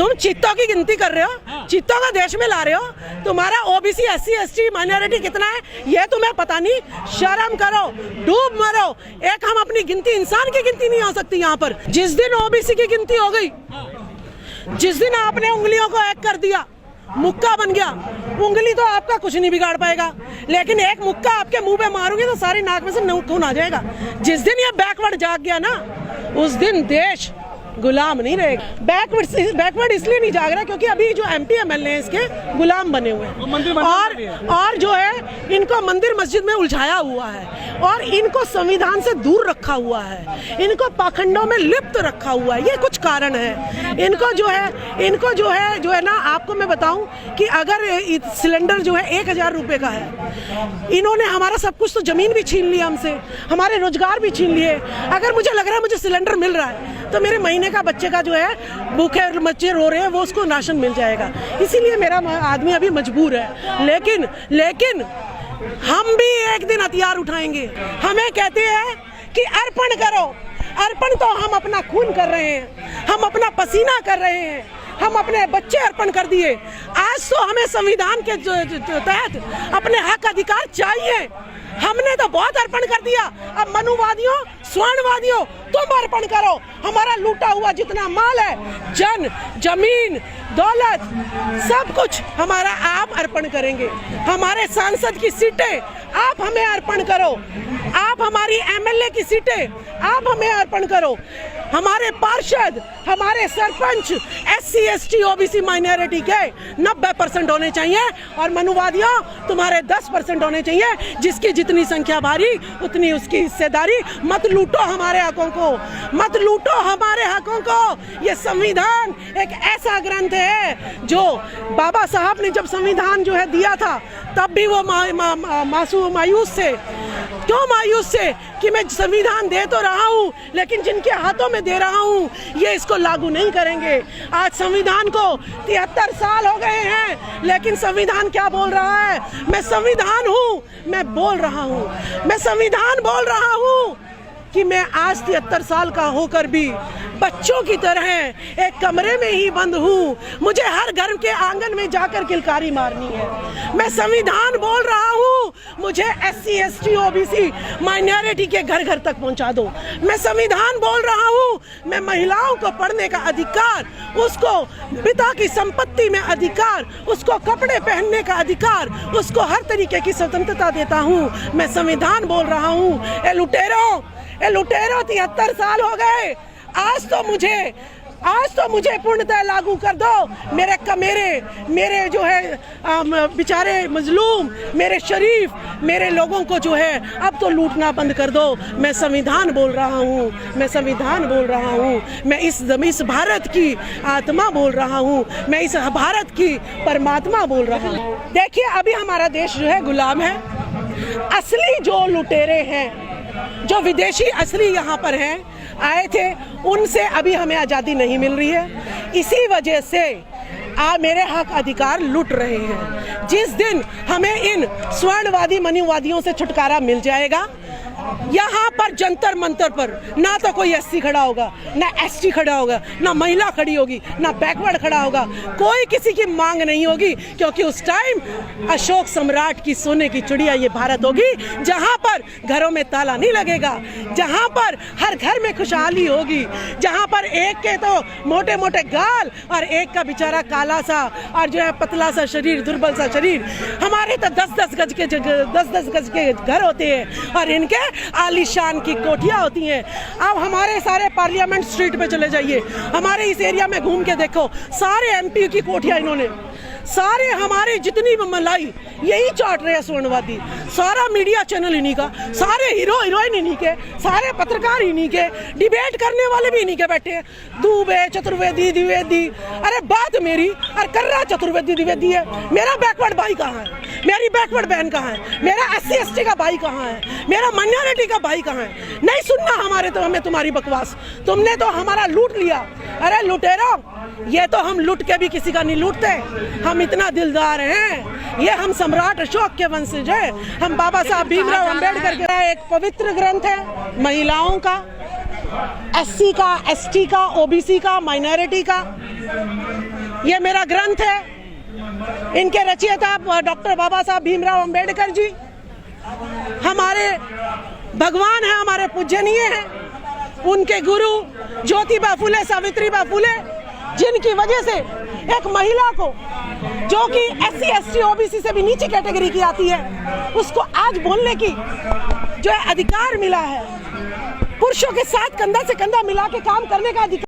तुम चीतों की गिनती कर रहे हो, चीतों का देश में ला रहे हो। तुम्हारा ओबीसी SC ST माइनॉरिटी कितना है ये तुम्हें पता नहीं। शर्म करो, डूब मरो। एक हम अपनी गिनती, इंसान की गिनती नहीं हो सकती यहाँ पर। जिस दिन ओबीसी की गिनती हो गई, जिस दिन आपने उंगलियों को एक कर दिया, मुक्का बन गया, उंगली तो आपका कुछ नहीं बिगाड़ पाएगा, लेकिन एक मुक्का आपके मुंह पे मारोगे तो सारी नाक में से खून आ जाएगा। जिस दिन ये बैकवर्ड जाग गया ना, उस दिन देश गुलाम नहीं रहेगा। बैकवर्ड इसलिए नहीं जाग रहा क्योंकि अभी जो MP MLA हैं इसके गुलाम बने हुए हैं, और जो है इनको मंदिर मस्जिद में उलझाया हुआ है, और इनको संविधान से दूर रखा हुआ है, इनको पाखंडों में लिप्त रखा हुआ है। ये कुछ कारण है। इनको जो है ना, आपको मैं बताऊं कि अगर सिलेंडर जो है 1000 रुपए का है, इन्होंने हमारा सब कुछ, तो जमीन भी छीन लिया हमसे, हमारे रोजगार भी छीन लिए। अगर मुझे लग रहा है मुझे सिलेंडर मिल रहा है तो मेरे महीने का बच्चे का जो है, भूखे बच्चे रो रहे हैं, वो उसको राशन मिल जाएगा। इसीलिए मेरा आदमी अभी मजबूर है। लेकिन हम भी एक दिन हथियार उठाएंगे। हमें कहते हैं कि अर्पण करो। अर्पण तो हम अपना खून कर रहे हैं, हम अपना पसीना कर रहे हैं, हम अपने बच्चे अर्पण कर दिए। आज तो हमें संविधान के तहत अपने हक अधिकार चाहिए। हमने तो बहुत अर्पण कर दिया। अब मनुवादियों, स्वर्णवादियों, तुम अर्पण करो। हमारा लूटा हुआ जितना माल है, जमीन, दौलत, सब कुछ हमारा आप अर्पण करेंगे। हमारे सांसद की सीटें आप हमें अर्पण करो। आप हमारी MLA की सीटें आप हमें अर्पण करो। हमारे पार्षद, हमारे sarpanch SC ST OBC minority के 90% होने चाहिए, और मनुवादियों तुम्हारे 10% होने चाहिए। जिसकी जितनी संख्या भारी उतनी उसकी हिस्सेदारी। मत लूटो हमारे हकों को, मत लूटो हमारे हकों को। ये संविधान एक ऐसा ग्रंथ है जो बाबा साहब ने जब संविधान जो है दिया था, तब भी वो मायूस से। क्यों मायूस से? कि मैं संविधान दे तो रहा हूँ, लेकिन जिनके हाथों में दे रहा हूँ ये इसको लागू नहीं करेंगे। आज संविधान को 73 साल हो गए हैं, लेकिन संविधान क्या बोल रहा है? मैं संविधान हूँ, मैं बोल रहा हूँ, मैं संविधान बोल रहा हूँ कि मैं आज 73 साल का होकर भी बच्चों की तरह एक कमरे में ही बंद हूँ। मुझे हर घर के आंगन में जाकर किलकारी मारनी है। मैं संविधान बोल रहा हूँ, मुझे SC ST OBC माइनॉरिटी के घर घर तक पहुँचा दो। मैं संविधान बोल रहा हूँ, मैं महिलाओं को पढ़ने का अधिकार, उसको पिता की संपत्ति में अधिकार, उसको कपड़े पहनने का अधिकार, उसको हर तरीके की स्वतंत्रता देता हूँ। मैं संविधान बोल रहा हूँ। ए लुटेरो 73 साल हो गए। आज तो मुझे पूर्णतः लागू कर दो। मेरे जो है बेचारे मजलूम, मेरे शरीफ, मेरे लोगों को जो है अब तो लूटना बंद कर दो। मैं संविधान बोल रहा हूँ, मैं संविधान बोल रहा हूँ। मैं इस भारत की आत्मा बोल रहा हूँ, मैं इस भारत की परमात्मा बोल रहा हूँ। देखिए, अभी हमारा देश जो है गुलाम है। असली जो लुटेरे हैं, जो विदेशी असली यहाँ पर हैं, आए थे, उनसे अभी हमें आज़ादी नहीं मिल रही है। इसी वजह से मेरे हक अधिकार लुट रहे हैं। जिस दिन हमें इन स्वर्णवादी मनुवादियों से छुटकारा मिल जाएगा, यहाँ पर जंतर मंतर पर ना तो कोई SC खड़ा होगा, ना ST खड़ा होगा, ना महिला खड़ी होगी, ना बैकवर्ड खड़ा होगा, कोई किसी की मांग नहीं होगी। क्योंकि उस टाइम अशोक सम्राट की सोने की चिड़िया ये भारत होगी, जहाँ पर घरों में ताला नहीं लगेगा, जहाँ पर हर घर में खुशहाली होगी, जहाँ पर एक के तो मोटे मोटे गाल और एक का बेचारा काला सा और जो है पतला सा शरीर, दुर्बल सा शरीर। हमारे तो 10-10 गज के घर होते हैं और इनके आलीशान की कोठियां होती हैं। अब हमारे सारे पार्लियामेंट स्ट्रीट पे चले जाइए, हमारे इस एरिया में घूम के देखो, सारे MP की कोठियां इन्होंने, सारे हमारे जितनी मलाई यही चाट रहे हैं स्वर्णवादी। सारा मीडिया चैनल इन्हीं का, सारे हीरो हीरोइन इन्हीं के, सारे पत्रकार इन्हीं के, डिबेट करने वाले भी इन्हीं के बैठे हैं। दुबे, चतुर्वेदी, द्विवेदी। अरे बात मेरी और कर्रा चतुर्वेदी द्विवेदी है। मेरा बैकवर्ड भाई कहाँ है? मेरी बैकवर्ड बहन कहाँ है? मेरा SC ST का भाई कहाँ है? मेरा माइनॉरिटी का भाई कहाँ है? नहीं सुनना हमें तुम्हारी बकवास। तुमने तो हमारा लूट लिया। अरे लुटेरो, ये तो हम लूट के भी किसी का नहीं लूटते। हम इतना दिलदार हैं, ये हम सम्राट अशोक के वंशज हैं। हम बाबा साहब भीमराव अंबेडकर का एक पवित्र ग्रंथ है, महिलाओं का, SC का, ST का, OBC का, माइनॉरिटी का। ये मेरा ग्रंथ है, इनके रचयिता डॉक्टर बाबा साहब भीमराव अंबेडकर जी हमारे भगवान हैं, हमारे पूजनीय हैं। उनके गुरु ज्योतिबा फुले, सावित्रीबाई फुले, जिनकी वजह से एक महिला को जो कि SC ST OBC से भी नीचे कैटेगरी की आती है, उसको आज बोलने की जो है अधिकार मिला है। पुरुषों के साथ कंधा से कंधा मिला के काम करने का अधिकार